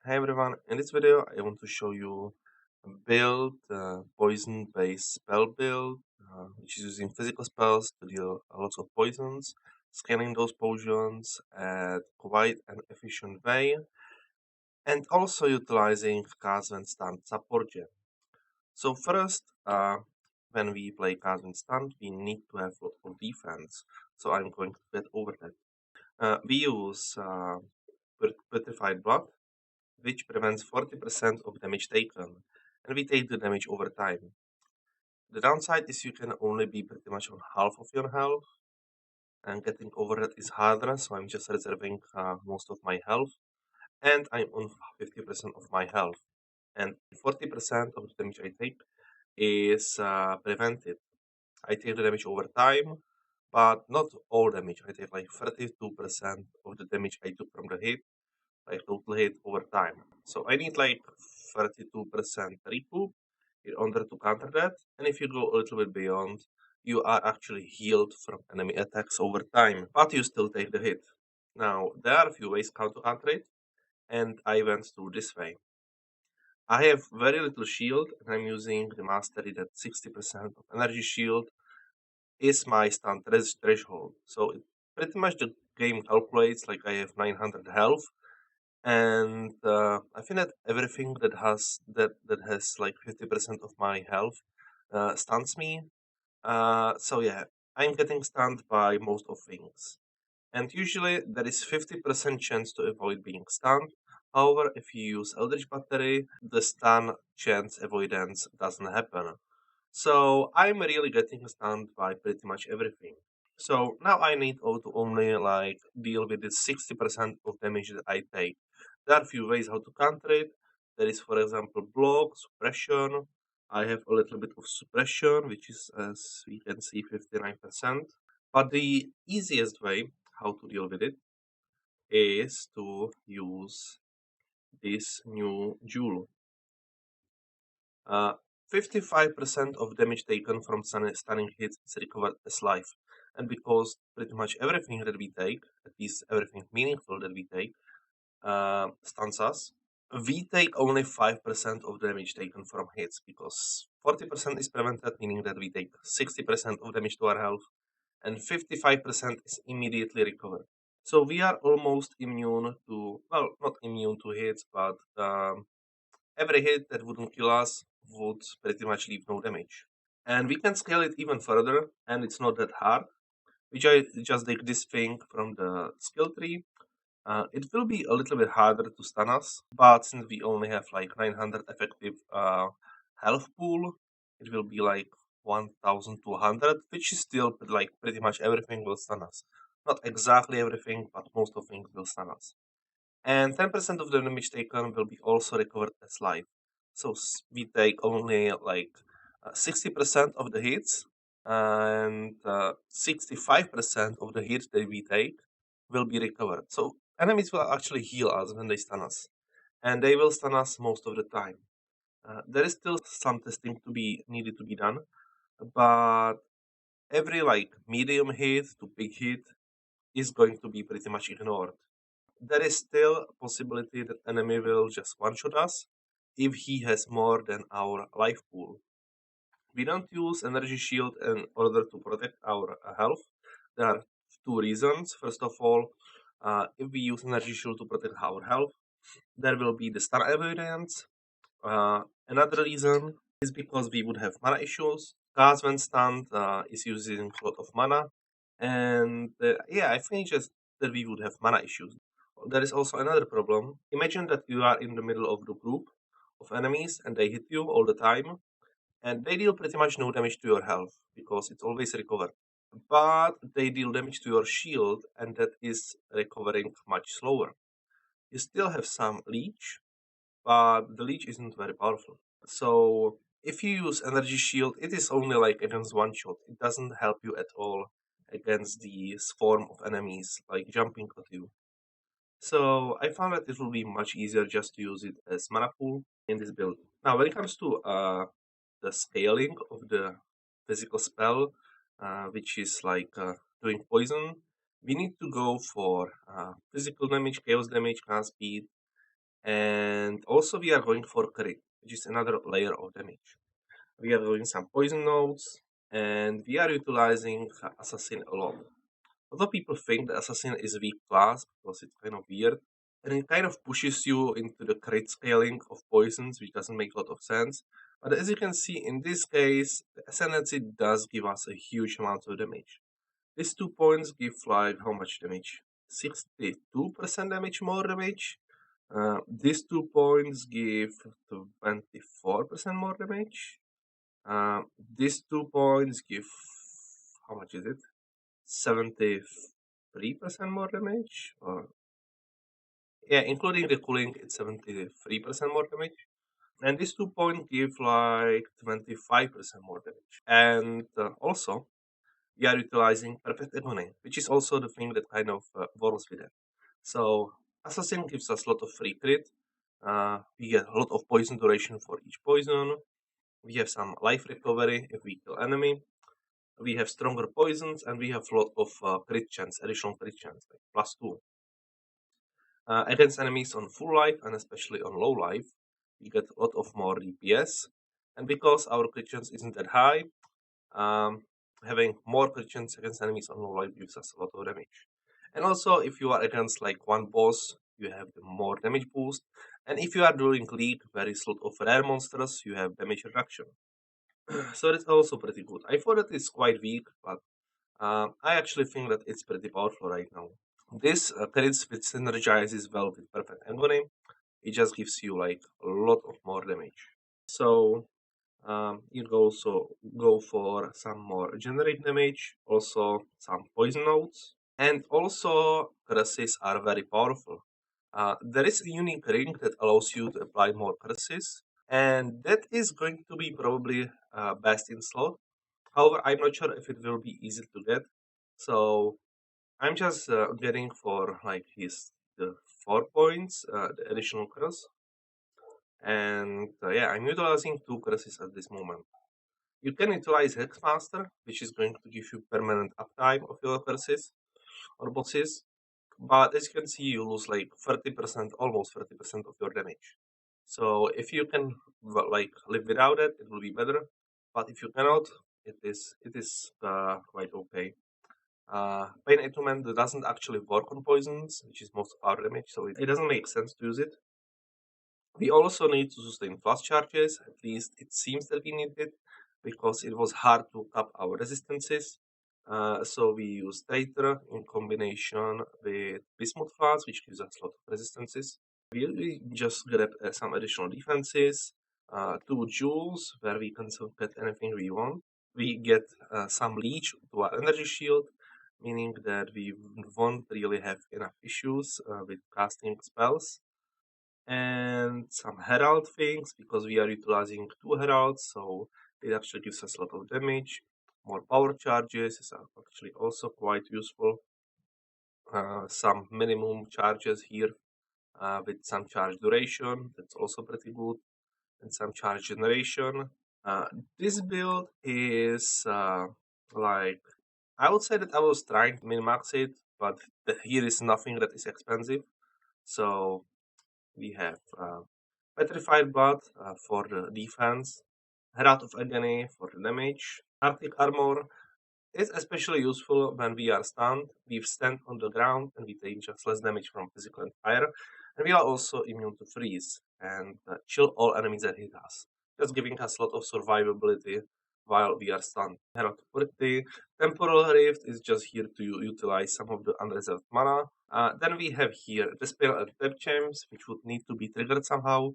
Hi everyone, in this video I want to show you a build, poison based spell build, which is using physical spells to deal a lot of poisons, scaling those potions at quite an efficient way, and also utilizing cast and stun support gem. So first, when we play cast and stun, we need to have a lot of defense, so I'm going to get over that. We use Petrified Blood, which prevents 40% of damage taken, and we take the damage over time. The downside is you can only be pretty much on half of your health, and getting over that is harder, so I'm just reserving most of my health, and I'm on 50% of my health. And 40% of the damage I take is prevented. I take the damage over time, but not all damage. I take like 32% of the damage I took from the hit like total hit over time. So I need like 32% recoup in order to counter that. And if you go a little bit beyond, you are actually healed from enemy attacks over time, but you still take the hit. Now, there are a few ways how to counter it, and I went through this way. I have very little shield, and I'm using the mastery that 60% of energy shield is my stun threshold. So it pretty much the game calculates like I have 900 health, and I think that everything that has like 50% of my health stuns me. So yeah, I'm getting stunned by most of things, and usually there is 50% chance to avoid being stunned. However, if you use Eldritch Battery, the stun chance avoidance doesn't happen. So I'm really getting stunned by pretty much everything. So now I need to only like deal with the 60% of damage that I take. There are a few ways how to counter it. There is, for example, block, suppression. I have a little bit of suppression, which is, as we can see, 59%. But the easiest way how to deal with it is to use this new jewel. Uh, 55% of damage taken from stunning hits is recovered as life. And because pretty much everything that we take, at least everything meaningful that we take, stuns us, we take only 5% of damage taken from hits because 40% is prevented, meaning that we take 60% of damage to our health, and 55% is immediately recovered. So we are almost immune to, well, not immune to hits, but every hit that wouldn't kill us would pretty much leave no damage. And we can scale it even further, and it's not that hard. Just take this thing from the skill tree. It will be a little bit harder to stun us, but since we only have like 900 effective health pool, it will be like 1200, which is still like pretty much everything will stun us. Not exactly everything, but most of things will stun us. And 10% of the damage taken will be also recovered as life. So we take only like 60% of the hits, and 65% of the hits that we take will be recovered. So enemies will actually heal us when they stun us, and they will stun us most of the time. There is still some testing to be needed to be done, but every like medium hit to big hit is going to be pretty much ignored. There is still a possibility that enemy will just one-shot us if he has more than our life pool. We don't use energy shield in order to protect our health. There are two reasons. First of all, if we use energy shield to protect our health, there will be the stun avoidance. Another reason is because we would have mana issues. Gas when stunned is using a lot of mana, and yeah, I think just that we would have mana issues. There is also another problem. Imagine that you are in the middle of the group of enemies and they hit you all the time, and they deal pretty much no damage to your health because it's always recovered. But they deal damage to your shield, and that is recovering much slower. You still have some leech, but the leech isn't very powerful. So if you use energy shield, it is only like against one shot. It doesn't help you at all against the swarm of enemies like jumping at you. So I found that it will be much easier just to use it as mana pool in this build. Now, when it comes to the scaling of the physical spell, which is like doing poison, we need to go for physical damage, chaos damage, cast speed, And also we are going for crit, which is another layer of damage. We are doing some poison nodes, and we are utilizing assassin a lot. A lot of people think the assassin is a weak class because it's kind of weird, and it kind of pushes you into the crit scaling of poisons, which doesn't make a lot of sense. But as you can see in this case, the ascendancy does give us a huge amount of damage. These 2 points give like how much damage? 62% damage more damage. These 2 points give 24% more damage. These 2 points give how much is it? 73% more damage? Or yeah, including the cooling, it's 73% more damage. And these 2 points give like 25% more damage. And also, we are utilizing Perfect Agony, which is also the thing that kind of works with it. So, Assassin gives us a lot of free crit. We get a lot of poison duration for each poison. We have some life recovery if we kill enemy. We have stronger poisons, and we have a lot of crit chance, additional crit chance, like +2. Against enemies on full life and especially on low life, we get a lot of more DPS. And because our crit chance isn't that high, having more crit chance against enemies on low life gives us a lot of damage. And also, if you are against like one boss, you have the more damage boost. And if you are doing league where is a lot of rare monsters, you have damage reduction. So that's also pretty good. I thought that it's quite weak, but I actually think that it's pretty powerful right now. This crits with synergizes well with Perfect Agony. It just gives you like a lot of more damage. So you also go for some more generic damage, also some poison nodes, and also curses are very powerful. There is a unique ring that allows you to apply more curses, and that is going to be probably best in slot. However, I'm not sure if it will be easy to get. So I'm just getting for like his the 4 points, the additional curse, and yeah, I'm utilizing 2 curses at this moment. You can utilize Hexmaster, which is going to give you permanent uptime of your curses or bosses, but as you can see, you lose like 30%, almost 30% of your damage. So if you can like live without it, it will be better. But if you cannot, it is quite okay. Pain Attunement doesn't actually work on poisons, which is most of our damage, so it doesn't make sense to use it. We also need to sustain fast charges, at least it seems that we need it, because it was hard to cap our resistances. So we use Traitor in combination with Bismuth Flask, which gives us a lot of resistances. We just grab some additional defenses, 2 jewels, where we can get anything we want. We get some leech to our energy shield, meaning that we won't really have enough issues with casting spells. And some herald things, because we are utilizing 2 heralds, so it actually gives us a lot of damage. More power charges is actually also quite useful. Some minimum charges here with some charge duration, that's also pretty good, and some charge generation. This build is like, I would say that I was trying to min-max it, but here is nothing that is expensive. So we have Petrified Blood for the defense, Herald of Agony for the damage, Arctic Armor is especially useful when we are stunned. We stand on the ground and we take just less damage from physical and fire, and we are also immune to freeze and chill all enemies that hit us, just giving us a lot of survivability while we are stunned. Herald of Purity, Temporal Rift is just here to utilize some of the unreserved mana. Then we have here Despair and Tap Gems, which would need to be triggered somehow.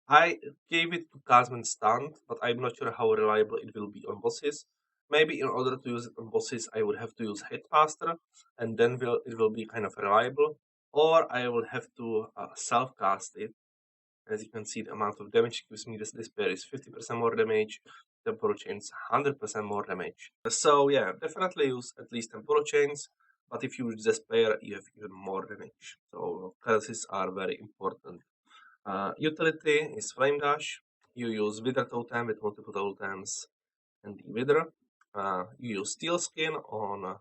I gave it to cast when stunned, but I'm not sure how reliable it will be on bosses. Maybe in order to use it on bosses, I would have to use Headmaster, and then it will be kind of reliable. Or I will have to self-cast it. As you can see, the amount of damage it gives me this despair is 50% more damage, temporal chains 100% more damage. So yeah, definitely use at least temporal chains, but if you use despair, you have even more damage. So curses are very important. Utility is Flame Dash. You use Wither Totem with multiple totems and the Wither. You use Steel Skin on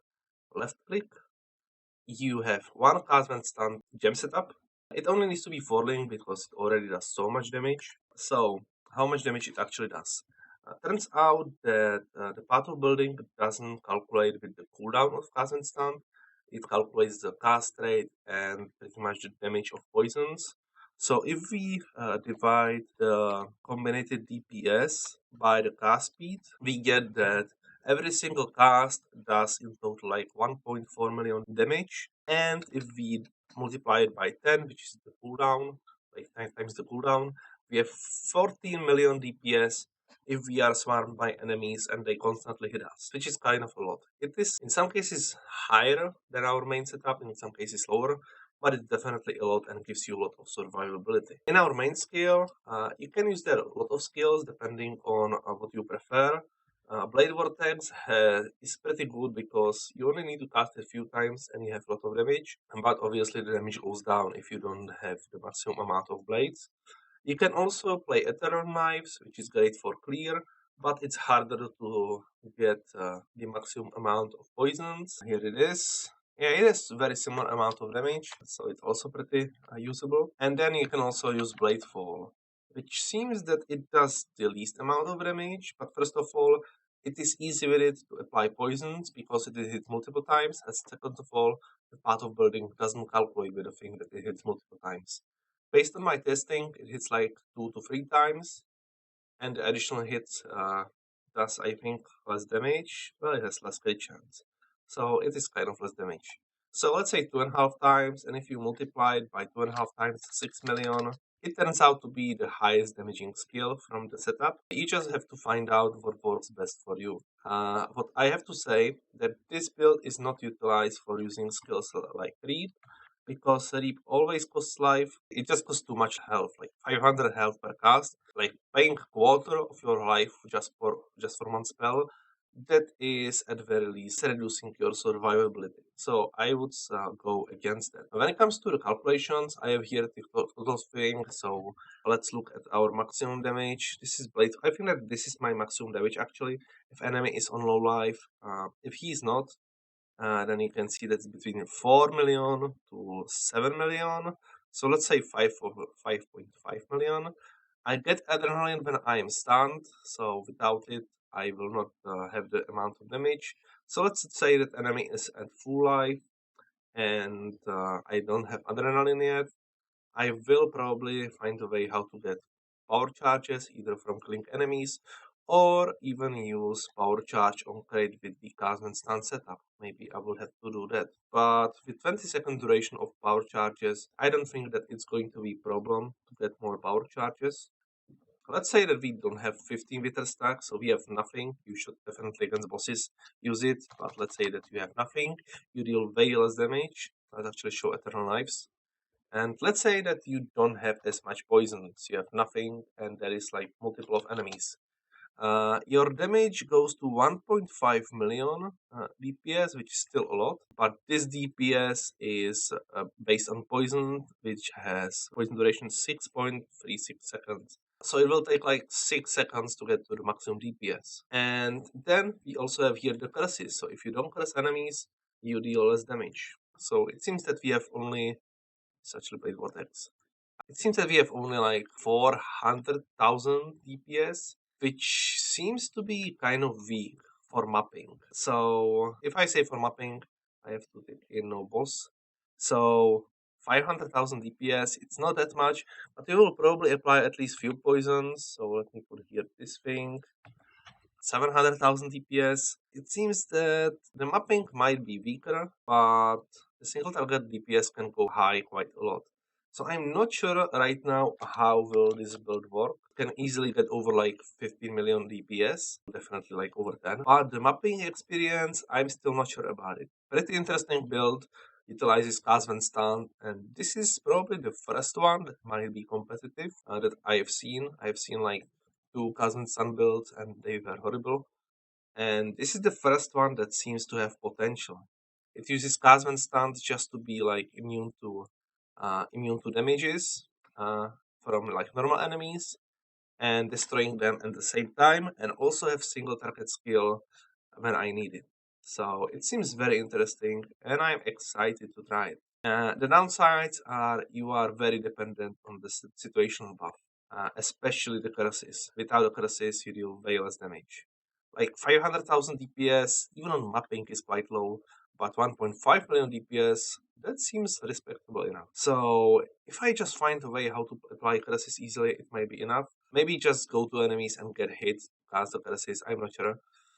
left click. You have one cast when stunned gem setup. It only needs to be falling because it already does so much damage. So, how much damage it actually does? Turns out that the path of building doesn't calculate with the cooldown of cast and stun. It calculates the cast rate and pretty much the damage of poisons. So if we divide the combined DPS by the cast speed, we get that every single cast does in total like 1.4 million damage. And if we multiply it by 10, which is the cooldown, like 10 times the cooldown, we have 14 million DPS if we are swarmed by enemies and they constantly hit us, which is kind of a lot. It is in some cases higher than our main setup, in some cases lower, but it's definitely a lot and gives you a lot of survivability. In our main skill, you can use there a lot of skills depending on what you prefer. Blade Vortex is pretty good because you only need to cast it a few times and you have a lot of damage, but obviously the damage goes down if you don't have the maximum amount of blades. You can also play Eternal Knives, which is great for clear, but it's harder to get the maximum amount of poisons. Here it is. Yeah, it has very similar amount of damage, so it's also pretty usable. And then you can also use Blade Fall, which seems that it does the least amount of damage, but first of all, it is easy with it to apply poisons because it hits multiple times, and second of all, the path of building doesn't calculate with the thing that it hits multiple times. Based on my testing, it hits like 2 to 3 times, and the additional hits does, I think, less damage. Well, it has less crit chance, so it is kind of less damage. So let's say 2.5 times, and if you multiply it by 2.5 times 6 million, it turns out to be the highest damaging skill from the setup. You just have to find out what works best for you. What I have to say that this build is not utilized for using skills like Reap, because Reap always costs life. It just costs too much health, like 500 health per cast. Like paying quarter of your life just for one spell. That is at very least reducing your survivability. So I would go against that. When it comes to the calculations, I have here the total thing. So let's look at our maximum damage. This is Blade. I think that this is my maximum damage actually. If enemy is on low life, if he is not, then you can see that's between 4 million to 7 million. So let's say 5.5 million. I get adrenaline when I am stunned, so without it, I will not have the amount of damage. So let's say that enemy is at full life and I don't have adrenaline yet. I will probably find a way how to get power charges either from killing enemies or even use power charge on crate with the Casman stun setup. Maybe I will have to do that. But with 20-second duration of power charges, I don't think that it's going to be a problem to get more power charges. Let's say that we don't have 15 Wither stack, so we have nothing. You should definitely against bosses use it, but let's say that you have nothing. You deal way less damage. Let's actually show Eternal Knives. And let's say that you don't have as much poisons, you have nothing, and there is like multiple of enemies. Your damage goes to 1.5 million DPS, which is still a lot, but this DPS is based on poison, which has poison duration 6.36 seconds. So it will take like 6 seconds to get to the maximum DPS. And then we also have here the curses. So if you don't curse enemies, you deal less damage. So it seems that we have only such Blade Vortex. It seems that we have only like 400,000 DPS, which seems to be kind of weak for mapping. So if I say for mapping, I have to take in no boss. So 500,000 DPS, it's not that much, but we will probably apply at least few poisons. So let me put here this thing. 700,000 DPS. It seems that the mapping might be weaker, but the single target DPS can go high quite a lot. So I'm not sure right now how will this build work. Can easily get over like 15 million DPS, definitely like over 10. But the mapping experience, I'm still not sure about it. Pretty interesting build, utilizes Casvan stun, and this is probably the first one that might be competitive that I have seen. I've seen like two Casvan stun builds and they were horrible. And this is the first one that seems to have potential. It uses Casman stun just to be like immune to damages from like normal enemies and destroying them at the same time, and also have single target skill when I need it. So it seems very interesting, and I'm excited to try it. The downsides are you are very dependent on the situational buff, especially the curses. Without the curses, you deal way less damage. Like 500,000 DPS, even on mapping, is quite low, but 1.5 million DPS, that seems respectable enough. So, if I just find a way how to apply curses easily, it might be enough. Maybe just go to enemies and get hit, cast the curses, I'm not sure.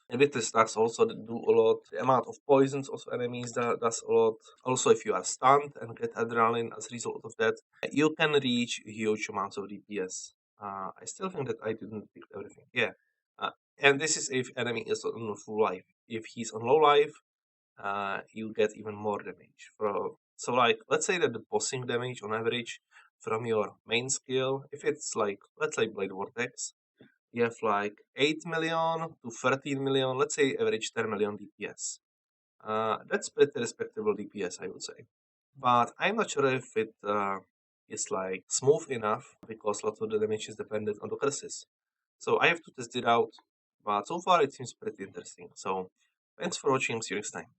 And with the stacks also that do a lot. The amount of poisons of enemies that does a lot. Also, if you are stunned and get adrenaline as a result of that, you can reach huge amounts of DPS. I still think that I didn't pick everything. Yeah. Uh, and this is if enemy is on full life. If he's on low life, you get even more damage. So, like, let's say that the bossing damage on average from your main skill, if it's like, let's say Blade Vortex, you have like 8 million to 13 million, let's say average 10 million DPS. That's pretty respectable DPS, I would say. But I'm not sure if it is like smooth enough because lots of the damage is dependent on the curses. So I have to test it out. But so far it seems pretty interesting. So thanks for watching. See you next time.